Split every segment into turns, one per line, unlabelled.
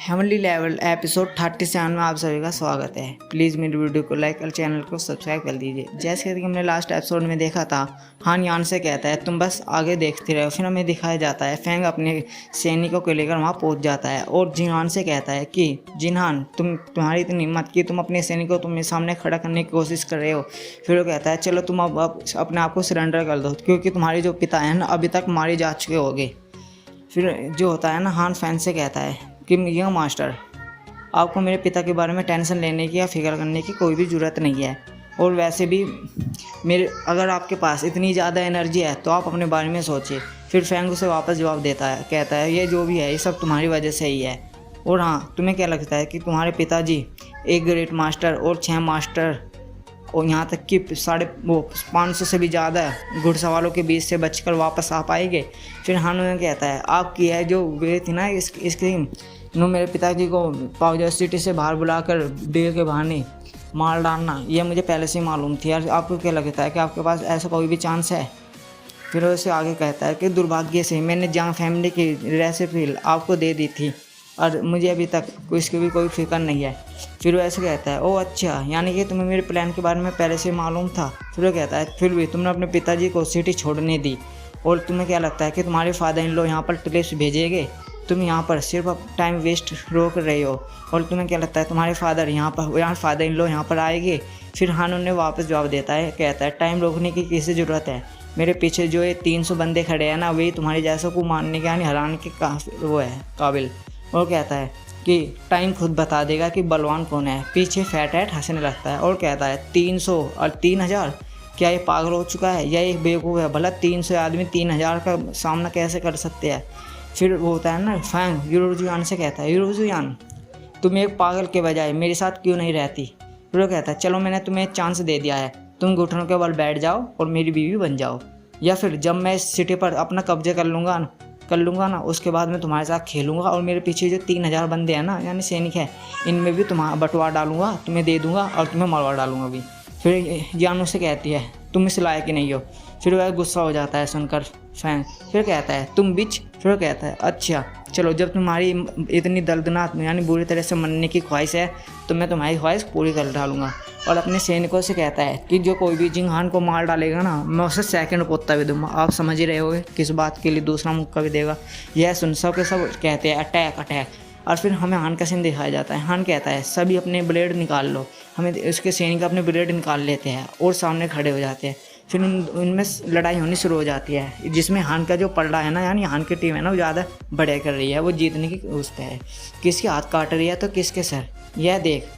Heavenly level episode 37 में आप सभी का स्वागत है। प्लीज़ मेरी वीडियो को लाइक और चैनल को सब्सक्राइब कर दीजिए। जैसे कि हमने लास्ट एपिसोड में देखा था, हान यान से कहता है तुम बस आगे देखते रहो। फिर हमें दिखाया जाता है फैंग अपने सैनिकों को लेकर वहाँ पहुँच जाता है और जिनहान से कहता है कि जिनहान तुम्हारी इतनी हिम्मत कि तुम अपने सैनिकों को तुम्हें सामने खड़ा करने की कोशिश कर रहे हो। फिर वो कहता है चलो तुम अब अपने आप को सरेंडर कर दो, क्योंकि तुम्हारे जो पिता हैं ना अभी तक मारे जा चुके होगे। फिर जो होता है ना, हान फैन से कहता है कि यंग मास्टर, आपको मेरे पिता के बारे में टेंशन लेने की या फिक्र करने की कोई भी ज़रूरत नहीं है। और वैसे भी अगर आपके पास इतनी ज़्यादा एनर्जी है तो आप अपने बारे में सोचिए। फिर फैंग उसे वापस जवाब देता है, कहता है ये जो भी है ये सब तुम्हारी वजह से ही है। और हाँ, तुम्हें क्या लगता है कि तुम्हारे पिताजी एक ग्रेट मास्टर और 6 मास्टर और यहाँ तक कि 500 से भी ज़्यादा घुड़सवारों के बीच से बचकर वापस आ पाएंगे? फिर हानू कहता है आपकी है जो वे थी ना इसकी मेरे पिताजी को पाउजर सिटी से बाहर बुलाकर डेल के बहाने मार डालना, यह मुझे पहले से ही मालूम थी। यार आपको क्या लगता है कि आपके पास ऐसा कोई भी चांस है? फिर उसे आगे कहता है कि दुर्भाग्य से मैंने जहाँ फैमिली की रेसिपी आपको दे दी थी और मुझे अभी तक इसकी भी कोई फिक्र नहीं है। फिर वो ऐसे कहता है ओह अच्छा, यानी कि तुम्हें मेरे प्लान के बारे में पहले से मालूम था। फिर वो कहता है फिर भी तुमने अपने पिताजी को सिटी छोड़ने दी और तुम्हें क्या लगता है कि तुम्हारे फादर इन लॉ यहाँ पर ट्रिप्स भेजेंगे? तुम यहाँ पर सिर्फ टाइम वेस्ट रोक रहे हो। और तुम्हें क्या लगता है तुम्हारे फादर फादर इन लॉ यहाँ पर आएंगे? फिर हानू ने वापस जवाब देता है, कहता है टाइम रोकने की किसी ज़रूरत है? मेरे पीछे जो ये 300 बंदे खड़े हैं ना, वही तुम्हारे जैसों को मारने के यानी हराने के वो है काबिल। और कहता है कि टाइम खुद बता देगा कि बलवान कौन है। पीछे फैट हैट हंसने लगता है और कहता है 300 और 3000, क्या ये पागल हो चुका है या एक बेवकूफ़ है? भला 300 आदमी 3000 का सामना कैसे कर सकते हैं? फिर वो होता है ना फैंग यूरोजुयान से कहता है यूरोजुयान, तुम एक पागल के बजाय मेरे साथ क्यों नहीं रहती? फिर वो कहता है चलो मैंने तुम्हें एक चांस दे दिया है, तुम घुटनों के बल बैठ जाओ और मेरी बीवी बन जाओ, या फिर जब मैं इस सिटी पर अपना कब्जे कर लूँगा ना उसके बाद मैं तुम्हारे साथ खेलूँगा और मेरे पीछे जो 3000 बंदे हैं ना यानी सैनिक है, इनमें भी तुम्हारा बंटवार डालूँगा, तुम्हें दे दूँगा और तुम्हें मरवा डालूँगा भी। फिर जानू से कहती है तुम इस लायक ही नहीं हो। फिर वह गुस्सा हो जाता है सुनकर फैंग। फिर कहता है तुम बिच। फिर वो कहता है अच्छा चलो, जब तुम्हारी इतनी दर्दनाक यानी बुरी तरह से मरने की ख्वाहिश है तो मैं तुम्हारी ख्वाहिश पूरी कर डालूंगा। और अपने सैनिकों से कहता है कि जो कोई भी जिंगहान को मार डालेगा ना, मैं उसे सेकंड पोता भी दूंगा। आप समझ ही रहे होगे किस बात के लिए दूसरा मुक्का भी देगा। यह सुन सब के सब कहते हैं अटैक अटैक। और फिर हमें हान का सीन दिखाया जाता है। हान कहता है सभी अपने ब्लेड निकाल लो। हमें उसके सैनिक अपने ब्लेड निकाल लेते हैं और सामने खड़े हो जाते हैं। फिर उनमें लड़ाई होनी शुरू हो जाती है, जिसमें हान का जो पलड़ा है ना यानी हान की टीम है ना वो ज़्यादा बढ़िया कर रही है, वो जीतने की उस पर है। किसके हाथ काट रही है तो किसके सर, यह देख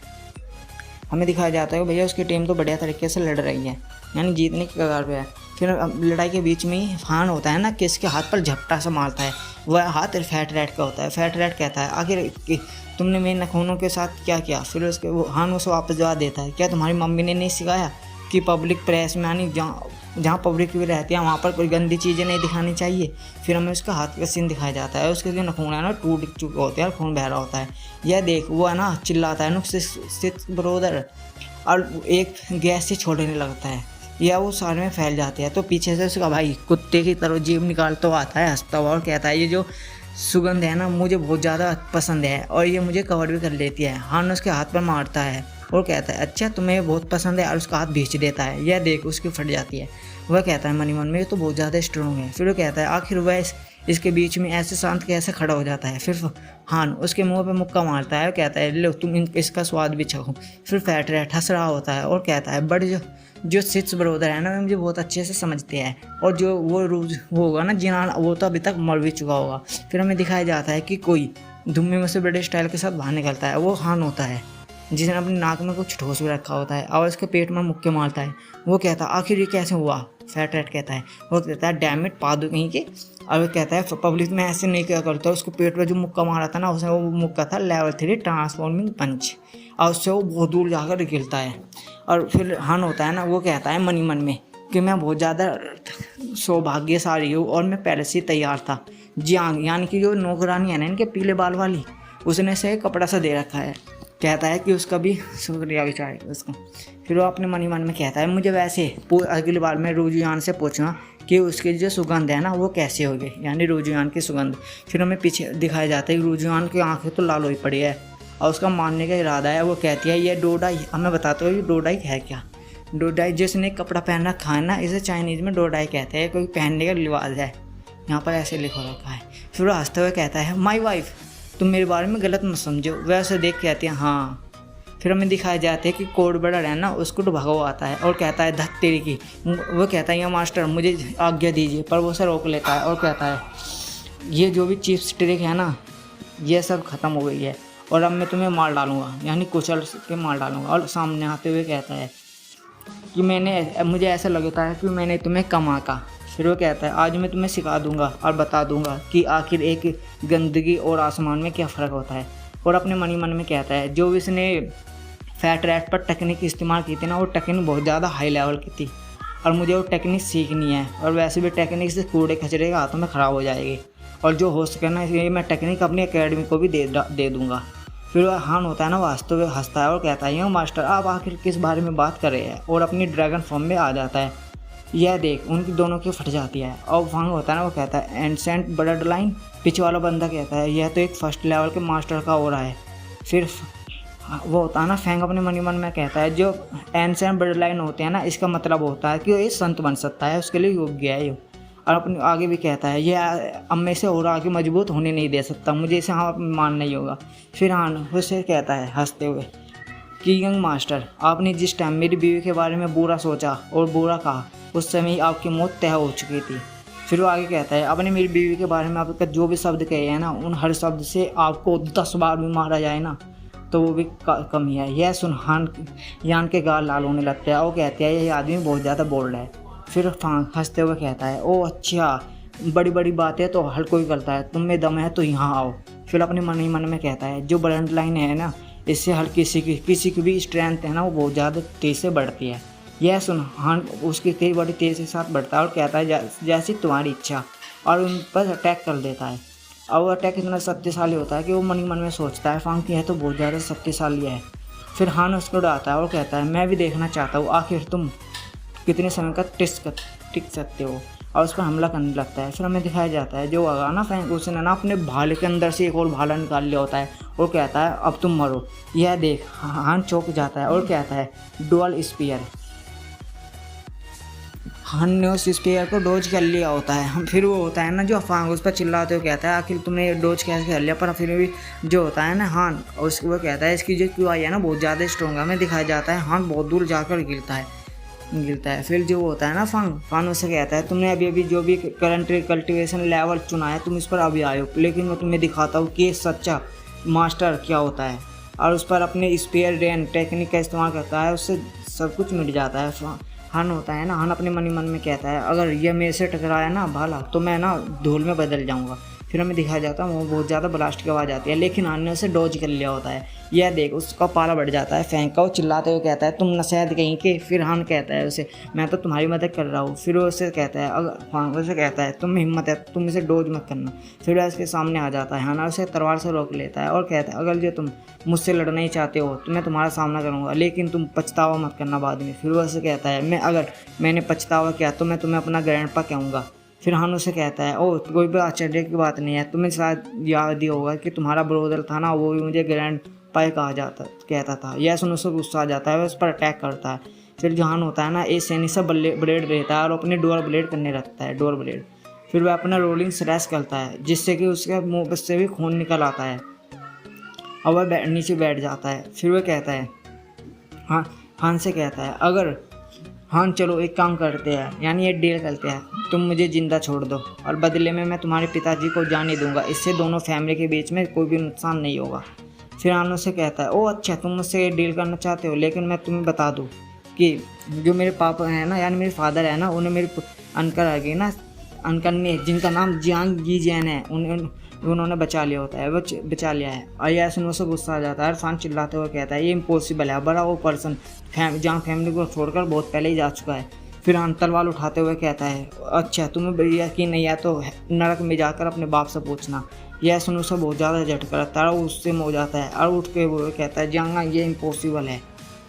हमें दिखाया जाता है भैया उसकी टीम तो बढ़िया तरीके से लड़ रही है यानी जीतने की कगार पे है। फिर लड़ाई के बीच में ही हान होता है ना कि इसके हाथ पर झपटा सा मारता है, वह हाथ फैट रैट का होता है। फैट रैट कहता है आखिर तुमने मेरे नखूनों के साथ क्या किया? फिर उसके वो हान उसे वापस जवाब देता है क्या तुम्हारी मम्मी ने नहीं सिखाया कि पब्लिक प्लेस में यानी जहाँ पब्लिक भी रहती है वहाँ पर कोई गंदी चीज़ें नहीं दिखानी चाहिए? फिर हमें उसका हाथ का सीन दिखाया जाता है, उसके जो नखून है ना टूट चुके होते हैं और खून बह रहा होता है। यह देख वो है ना चिल्लाता है सिक्स ब्रोदर और एक गैस से छोड़ने लगता है, या वो सारे में फैल जाती है। तो पीछे से उसका भाई कुत्ते की तरह जीभ निकालता हुआ आता है हंसता हुआ और कहता है ये जो सुगंध है ना मुझे बहुत ज़्यादा पसंद है और ये मुझे कवर भी कर लेती है। हान उसके हाथ पर मारता है और कहता है अच्छा तुम्हें बहुत पसंद है और उसका हाथ भींच देता है। यह देख उसकी फट जाती है। वह कहता है मनी मन में ये तो बहुत ज़्यादा स्ट्रॉन्ग है। फिर वो कहता है आखिर वह इसके बीच में ऐसे शांत कैसे खड़ा हो जाता है? फिर हान उसके मुंह पे मुक्का मारता है और कहता है लो तुम इसका स्वाद भी चखो। फिर फैट रैट हंस रहा होता है और कहता है बट जो सिक्स ब्रदर है ना मुझे बहुत अच्छे से समझते हैं और जो वो होगा ना जिन्हान वो तो अभी तक मर भी चुका होगा। फिर हमें दिखाया जाता है कि कोई धुम्मे में से बड़े स्टाइल के साथ बाहर निकलता है, वो हान होता है जिसने अपनी नाक में कुछ ठोस भी रखा होता है और उसके पेट में मुक्के मारता है। वो कहता है आखिर ये कैसे हुआ? फैट रैट कहता है, वो कहता है डैम इट पादू कहीं के। और वो कहता है पब्लिक में ऐसे नहीं क्या करता। उसके पेट में जो मुक्का मारा था ना उसमें वो मुक्का था लेवल 3 ट्रांसफॉर्मिंग पंच और उससे वो बहुत दूर जाकर गिरता है। और फिर हान होता है ना वो कहता है मनी मन में कि मैं बहुत ज़्यादा सौभाग्यशाली हूँ और मैं पहले से तैयार था। जी हाँ, यानी कि जो नौकरानी है ना इनके पीले बाल वाली, उसने से कपड़ा सा दे रखा है। कहता है कि उसका भी शुक्रिया भी चाहिए उसको। फिर वो अपने मन ही मन में कहता है मुझे वैसे अगली बार मैं रुजुयान से पूछूंगा कि उसकी जो सुगंध है ना वो कैसे होगी, यानी रूजुआन की सुगंध। फिर हमें पीछे दिखाया जाता है कि रूजुआन की आंखें तो लाल हुई पड़ी है और उसका मारने का इरादा है। वो कहती है ये डोडाई, हमें बताते हो ये डोडाई है क्या। डोडाई जिसने कपड़ा पहन रखा है ना, इसे चाइनीज़ में डोडाई कहते हैं, कोई पहनने का रिवाज है, यहाँ पर ऐसे लिखा रखा है। फिर वो हंसते हुए कहता है माई वाइफ, तुम मेरे बारे में गलत मत समझो। वैसे देख कहते हैं हाँ। फिर हमें दिखाया जाता है कि कोड बड़ा है ना, उसको भगा हुआ आता है और कहता है धत तेरी की। वो कहता है या मास्टर मुझे आज्ञा दीजिए, पर वो उसे रोक लेता है और कहता है ये जो भी चिप्स ट्रिक है ना ये सब ख़त्म हो गई है और अब मैं तुम्हें मार डालूंगा, यानी कुचल के मार डालूंगा। और सामने आते हुए कहता है कि मुझे ऐसा लगता है कि मैंने तुम्हें कम आंका। फिर वो कहता है आज मैं तुम्हें सिखा दूंगा और बता दूंगा कि आखिर एक गंदगी और आसमान में क्या फ़र्क होता है। और अपने मन ही मन में कहता है जो इसने फैट रैट पर टेक्निक इस्तेमाल की थी ना, वो टेक्निक बहुत ज़्यादा हाई लेवल की थी और मुझे वो टेक्निक सीखनी है। और वैसे भी टेक्निक से कूड़े कचरे के हाथों में ख़राब हो जाएगी और जो हो सके ना इसलिए मैं टेक्निक अपनी एकेडमी को भी दे दूँगा। फिर वह हान होता है ना वास्तव में हंसता है और कहता है मास्टर आप आखिर किस बारे में बात कर रहे हैं, और अपनी ड्रैगन फॉर्म में आ जाता है। यह देख उनकी दोनों की फट जाती है। और वांग होता है ना वो कहता है एंसेंट ब्लड लाइन। पीछे वाला बंदा कहता है यह तो एक फर्स्ट लेवल के मास्टर का हो रहा है। फिर वो होता है ना फैंग अपने मन में कहता है जो एंसेंट ब्लड लाइन होते हैं ना, इसका मतलब होता है कि वो एक संत बन सकता है, उसके लिए योग्य है ये। और अपने आगे भी कहता है यह अब मैं से और आगे मजबूत होने नहीं दे सकता, मुझे इसे हाँ मानना ही होगा। फिर हाँ उसे कहता है हंसते हुए कि यंग मास्टर आपने जिस टाइम मेरी बीवी के बारे में बुरा सोचा और बुरा कहा उस समय ही आपकी मौत तय हो चुकी थी। फिर वो आगे कहता है आपने मेरी बीवी के बारे में आपका जो भी शब्द कहे हैं ना, उन हर शब्द से आपको 10 बार भी मारा जाए ना तो वो भी कम ही है। यह सुन यान के गाल लाल होने लगते हैं और कहते हैं यह आदमी बहुत ज़्यादा बोल्ड है। फिर फांग हंसते हुए कहता है ओ अच्छा बड़ी बड़ी बातें तो हर कोई करता है, तुम में दम है तो यहाँ आओ। फिर अपने मन ही मन में कहता है जो ब्लड लाइन है ना इससे हर किसी की भी स्ट्रेंथ है ना वो बहुत ज़्यादा तेज़ से बढ़ती है। यह सुन हान उसकी तेज बड़ी तेज़ के साथ बढ़ता है और कहता है जैसी तुम्हारी इच्छा, और उन पर अटैक कर देता है। और वो अटैक इतना शक्तिशाली होता है कि वो मन ही मन में सोचता है फांग की है तो बहुत ज़्यादा शक्तिशाली है। फिर हान उसको उड़ाता है और कहता है मैं भी देखना चाहता हूँ आखिर तुम कितने समय का टिक सकते हो, और उस पर हमला करने लगता है। फिर हमें दिखाया जाता है जो होगा ना फैंक उसने ना अपने भाले के अंदर से एक और भाला निकाल लिया होता है और कहता है अब तुम मरो। यह देख हान चौंक जाता है और कहता है डुअल स्पीयर। हान ने उस स्पीयर को डोज कर लिया होता है। हम फिर वो होता है ना जो फांग उस पर चिल्लाते हुए कहता है आखिर तुमने ये डोज कैसे कर लिया, पर फिर भी जो होता है ना हान उसको वो कहता है इसकी जो क्यू आई है ना बहुत ज़्यादा स्ट्रॉन्ग है। हमें दिखाया जाता है हान बहुत दूर जाकर गिरता है। फिर जो होता है ना फांग उससे कहता है तुमने अभी जो भी करंट कल्टीवेशन लेवल चुना है तुम इस पर अभी आए हो, लेकिन मैं तुम्हें दिखाता हूँ कि सच्चा मास्टर क्या होता है। और उस पर अपने स्पेयर रेन टेक्निक का इस्तेमाल करता है, उससे सब कुछ मिट जाता है। हन होता है ना हन अपने मन ही मन में कहता है अगर यह मेरे से टकराया ना भाला तो मैं ना धूल में बदल जाऊँगा। फिर हमें दिखाया जाता है वो बहुत ज़्यादा ब्लास्ट की आवाज़ आती है, लेकिन हन ने उसे डॉज कर लिया होता है। यह देख उसका पाला बढ़ जाता है। फैंक का वो चिल्लाते हुए कहता है तुम नशैद कहीं के। फिर हन कहता है उसे मैं तो तुम्हारी मदद कर रहा हूँ। फिर वो उससे कहता है अगर उसे कहता है तुम हिम्मत है तुम इसे डोज मत करना। फिर वह उसके सामने आ जाता है। हन उसे तलवार से रोक लेता है और कहता है अगर जो तुम मुझसे लड़ना ही चाहते हो तो मैं तुम्हारा सामना करूँगा, लेकिन तुम पछतावा मत करना बाद में। फिर वो उसे कहता है अगर मैंने पछतावा किया तो मैं तुम्हें अपना ग्रैंडपा कहूँगा। फिर हान उसे कहता है ओ कोई भी आश्चर्य की बात नहीं है, तुम्हें शायद याद ही होगा कि तुम्हारा ब्रोदर था ना वो भी मुझे ग्रैंड पाई कहता था। यह सुन उसे गुस्सा आ जाता है, वह उस पर अटैक करता है। फिर जो हान होता है ना एक सैनिक सा ब्लेड रहता है और अपने डोर ब्लेड करने लगता है डोर ब्लेड। फिर वह अपना रोलिंग स्लैश करता है जिससे कि उसके मुँह से भी खून निकल आता है और वह नीचे बैठ जाता है। फिर वह कहता है हान से कहता है अगर हाँ चलो एक काम करते हैं, यानी एक डील करते हैं, तुम मुझे जिंदा छोड़ दो और बदले में मैं तुम्हारे पिताजी को जाने दूंगा, इससे दोनों फैमिली के बीच में कोई भी नुकसान नहीं होगा। फिर आनो से कहता है ओ अच्छा तुम मुझसे ये डील करना चाहते हो, लेकिन मैं तुम्हें बता दूँ कि जो मेरे पापा हैं ना यानी मेरे फादर है ना उन्हें मेरे अंकल आ गए ना अंकल ने जिनका नाम जियांग जी जैन है उन्होंने बचा लिया होता है, वो बचा लिया है। और यह सुनने से गुस्सा आ जाता है। फान चिल्लाते हुए कहता है ये इम्पॉसिबल है, बड़ा वो पर्सन जहाँ फैमिली को छोड़कर बहुत पहले ही जा चुका है। फिर हान तलवार उठाते हुए कहता है अच्छा तुम्हें यकीन नहीं है तो नरक में जाकर अपने बाप से पूछना। यह सुनने से बहुत ज़्यादा झटका लगता है, उससे हो जाता है और उठ के वो कहता है जहाँ ये इम्पॉसिबल है।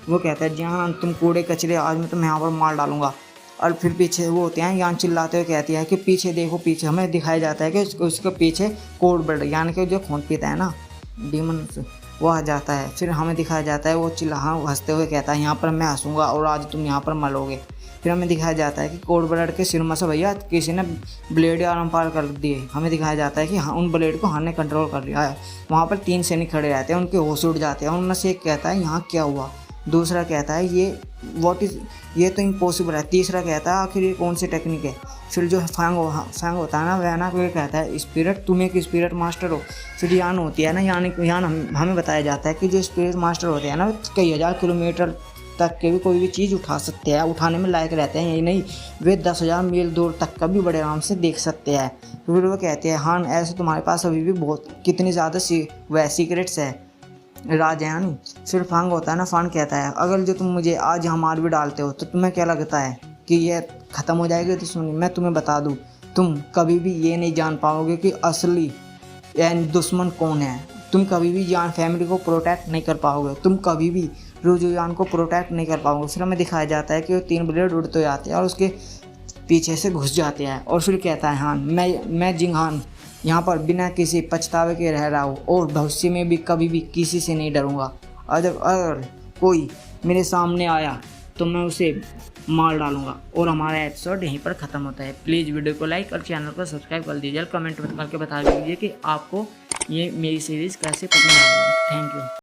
वो कहता है जहाँ तुम कूड़े कचरे आज मैं तुम्हें यहाँ पर मार डालूंगा। और फिर पीछे वो होते हैं यान चिल्लाते हुए कहती है कि पीछे देखो पीछे। हमें दिखाया जाता है कि उसके पीछे कोड वर्ड यानी कि जो खून पीता है ना डीमन वो आ जाता है। फिर हमें दिखाया जाता है वो हंसते हुए कहता है यहाँ पर मैं हंसूंगा और आज तुम यहाँ पर मरोगे। फिर हमें दिखाया जाता है कि कोड ब्लड के सिर में से भैया किसी ने ब्लेड आराम पार कर दिए। हमें दिखाया जाता है कि हाँ उन ब्लेड को ने कंट्रोल कर लिया है। वहाँ पर 3 सैनिक खड़े रहते हैं, उनके होश उड़ जाते हैं। उनमें से एक कहता है यहाँ क्या हुआ, दूसरा कहता है ये तो इम्पॉसिबल है, तीसरा कहता है आखिर ये कौन सी टेक्निक है। फिर जो फैंग होता है ना वह ना कोई कहता है स्पिरिट, तुम एक स्पिरिट मास्टर हो। फिर यान होती है ना यान हमें बताया जाता है कि जो स्पिरिट मास्टर होते हैं ना कई हज़ार किलोमीटर तक के भी कोई भी चीज़ उठा सकते हैं, उठाने में लायक रहते हैं। यही नहीं वे 10,000 मील दूर तक का भी बड़े आराम से देख सकते हैं। फिर वो कहते हैं हाँ ऐसे तुम्हारे पास अभी भी बहुत कितनी ज़्यादा वह सीक्रेट्स है राज है नहीं। फिर फांग होता है ना, फांग कहता है अगर जो तुम मुझे आज यहाँ मार भी डालते हो तो तुम्हें क्या लगता है कि ये ख़त्म हो जाएगी दुश्मनी। मैं तुम्हें बता दूँ तुम कभी भी ये नहीं जान पाओगे कि असली यानी दुश्मन कौन है। तुम कभी भी जान फैमिली को प्रोटेक्ट नहीं कर पाओगे, तुम कभी भी रुझान को प्रोटेक्ट नहीं कर पाओगे। फिर हमें दिखाया जाता है कि वो 3 ब्लेड उड़ते जाते हैं और उसके पीछे से घुस जाते हैं। और फिर कहता है हाँ मैं जिंगहान यहाँ पर बिना किसी पछतावे के रह रहा हूँ और भविष्य में भी कभी भी किसी से नहीं डरूंगा। अगर कोई मेरे सामने आया तो मैं उसे मार डालूंगा। और हमारा एपिसोड यहीं पर ख़त्म होता है। प्लीज़ वीडियो को लाइक और चैनल को सब्सक्राइब कर दीजिए। कमेंट करके बता दीजिए कि आपको ये मेरी सीरीज़ कैसे पसंद आ रही है। Thank you.